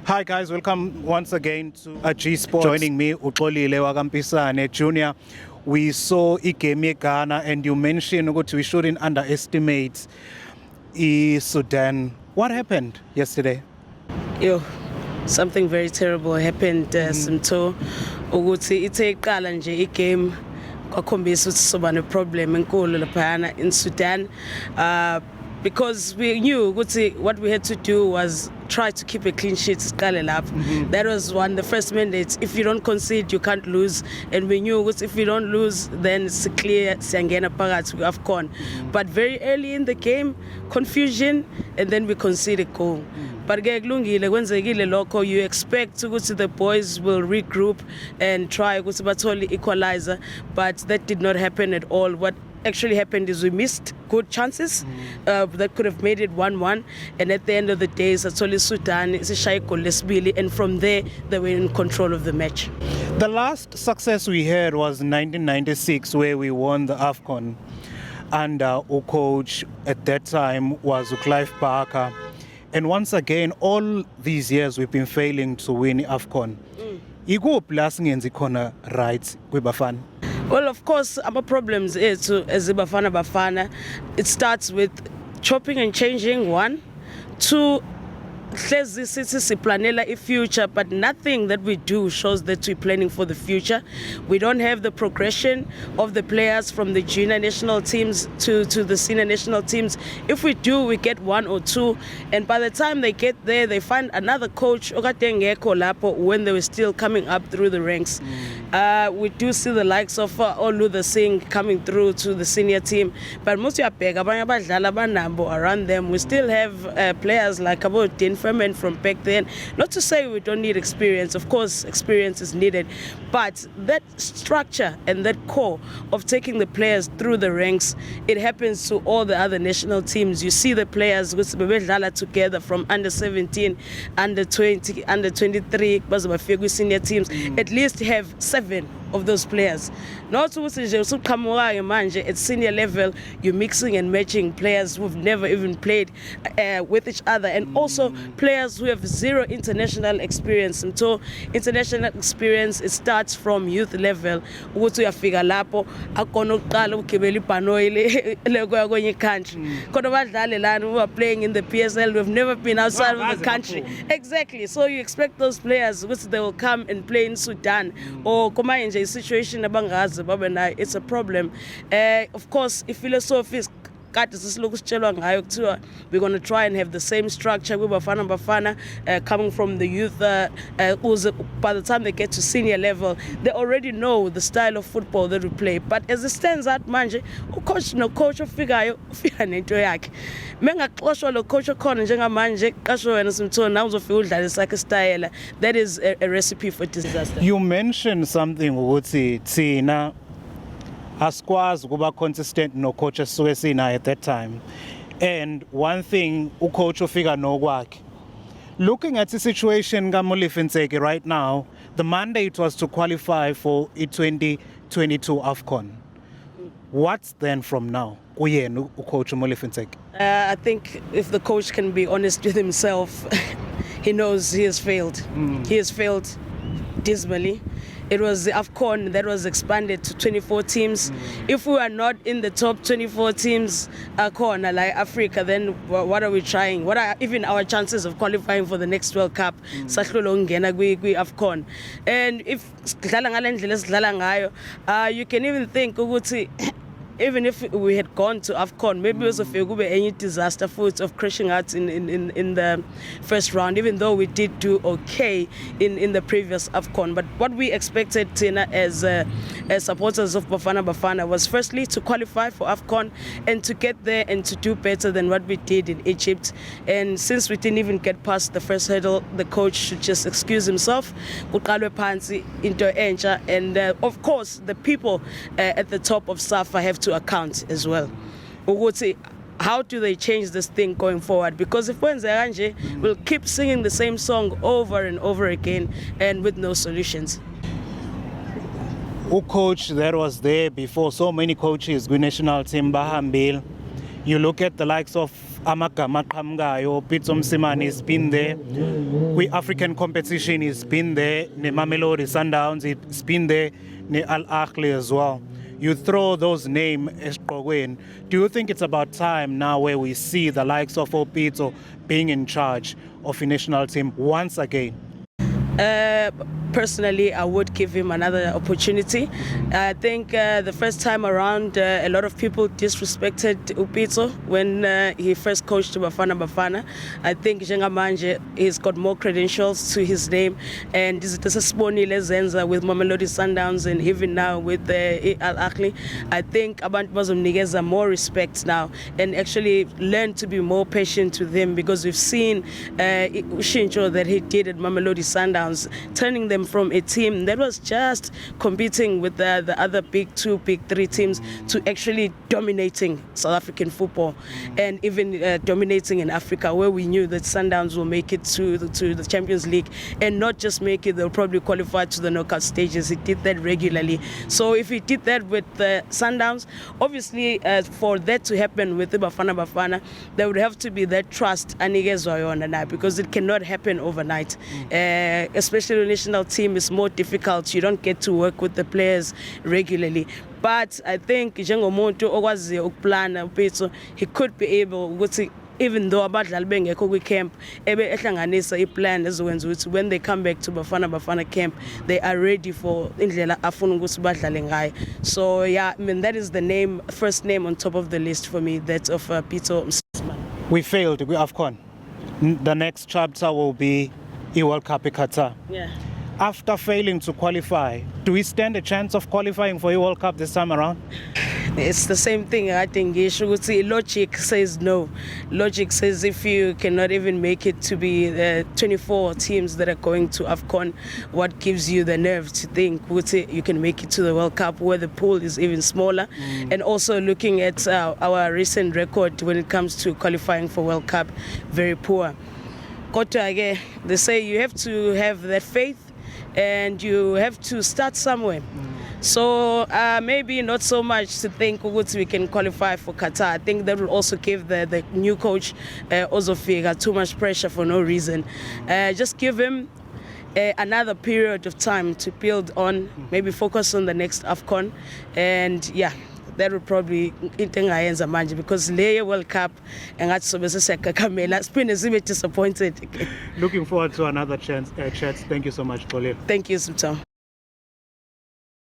Hi guys, welcome once again to G Sports. Joining me, Uxolile Wakampisane Junior. We saw igame Ghana and you mentioned that we shouldn't underestimate Sudan. What happened yesterday? Something very terrible happened. Simto ukuthi itheqala nje igame kwakhombisa ukuthi soba ne problem enkulu lapha in Sudan, because we knew what we had to do was try to keep a clean sheet. That was one, the first mandate. If you don't concede, you can't lose. And we knew if we don't lose, then it's clear Siangena Pagat we have gone. But very early in the game, confusion, and then we conceded goal. But you expect the boys will regroup and try to equalizer, but that did not happen at all. What actually happened is we missed good chances that could have made it 1-1, and at the end of the day, Satsoli Sudan is a Shaiko Lesbili, and from there they were in control of the match. The last success we had was 1996, where we won the AFCON, and our coach at that time was Clive Parker. And once again, all these years we've been failing to win AFCON. Igo plus ngenzi khona right kwi Bafana. Well, of course, our problems is as Bafana. It starts with chopping and changing, 1. 2, planela future, but nothing that we do shows that we're planning for the future. We don't have the progression of the players from the junior national teams to the senior national teams. If we do, we get 1 or 2, and by the time they get there, they find another coach when they were still coming up through the ranks. We do see the likes of Olu Singh coming through to the senior team, but most around them, we still have players like about Din Ferment from back then. Not to say we don't need experience, of course experience is needed, but that structure and that core of taking the players through the ranks, it happens to all the other national teams. You see the players together from under 17, under 20, under 23, senior teams, at least have 7 of those players. Not at senior level, you're mixing and matching players who've never even played with each other, and also players who have 0 international experience. And so international experience, it starts from youth level. Who are playing in the PSL, we've never been outside of the country. Exactly. So you expect those players, they will come and play in Sudan or a situation it's a problem. Of course, if philosophy is we're going to try and have the same structure with Bafana coming from the youth. By the time they get to senior level, they already know the style of football that we play. But as it stands out, manje, coach of figure nento yakhe. Mengaxoshwa lo coach okhona njengamanje kasho wena simthona uzofika udlalisa ke style. That is a recipe for disaster. You mentioned something ukuthi thina asikwazi kuba consistent no coach esuke sina at that time, and one thing coach ufika nokwakhe. Looking at the situation kaMolefenseki right now, the mandate was to qualify for the 2022 AFCON. What's then from now? Coach Molefenseki. I think if the coach can be honest with himself, he knows he has failed. He has failed dismally. It was the AFCON that was expanded to 24 teams. If we are not in the top 24 teams, corner like Africa, then what are we trying? What are even our chances of qualifying for the next World Cup? AFCON. And if you can even think even if we had gone to AFCON, maybe it was any disaster foods of crashing out in the first round, even though we did do okay in the previous AFCON. But what we expected, Tina, as supporters of Bafana was firstly to qualify for AFCON and to get there and to do better than what we did in Egypt. And since we didn't even get past the first hurdle, the coach should just excuse himself. And of course, the people at the top of SAFA have to account as well. How do they change this thing going forward? Because if we'll keep singing the same song over and over again and with no solutions. Who coach that was there before? So many coaches, good national team, Bahambil. You look at the likes of amagama aqhamukayo. Pitso Msimani has been there. African competition, he's been there. Ne Mamelodi Sundowns, he's been there. Ne Al Ahly as well. You throw those names esiqokweni. Do you think it's about time now where we see the likes of Pitso being in charge of the national team once again? Personally, I would give him another opportunity. I think the first time around, a lot of people disrespected Pitso when he first coached Bafana. I think njengamanje he's got more credentials to his name, and this is Sibonile Zenza with Mamelodi Sundowns, and even now with Al Ahly. I think abantu bazomnikeza more respect now and actually learn to be more patient with him, because we've seen ushintsho that he did at Mamelodi Sundowns, turning them from a team that was just competing with the other big two, big three teams to actually dominating South African football and even dominating in Africa, where we knew that Sundowns will make it to the Champions League, and not just make it, they'll probably qualify to the knockout stages. He did that regularly. So if he did that with the Sundowns, obviously for that to happen with the Bafana, there would have to be that trust because it cannot happen overnight. Especially the national team is more difficult. You don't get to work with the players regularly. But I think njengomuntu okwazi ukuplana uPitso, he could be able ukuthi even though abadlali bengekho kwi-camp ehlanganisa i-plan ezokwenza ukuthi when they come back to Bafana camp, they are ready for indlela afuna ukuthi badlale ngayo. So yeah, I mean, that is the first name on top of the list for me, that of Pitso Msimani. We failed with AFCON. The next chapter will be the World Cup in Qatar. Yeah. After failing to qualify, do we stand a chance of qualifying for the World Cup this time around? It's the same thing. I think logic says no. Logic says if you cannot even make it to be the 24 teams that are going to AFCON, what gives you the nerve to think you can make it to the World Cup, where the pool is even smaller? And also looking at our recent record when it comes to qualifying for World Cup, very poor. They say you have to have that faith and you have to start somewhere. So maybe not so much to think we can qualify for Qatar. I think that will also give the new coach Ozofiga too much pressure for no reason. Just give him another period of time to build on, maybe focus on the next AFCON, and yeah, that would probably into engayenza manje, because le World Cup engathi sobe sesiyakamela siphinde sibe disappointed. Looking forward to another chance. Thank you so much, Pauline. Thank you, Sumtam.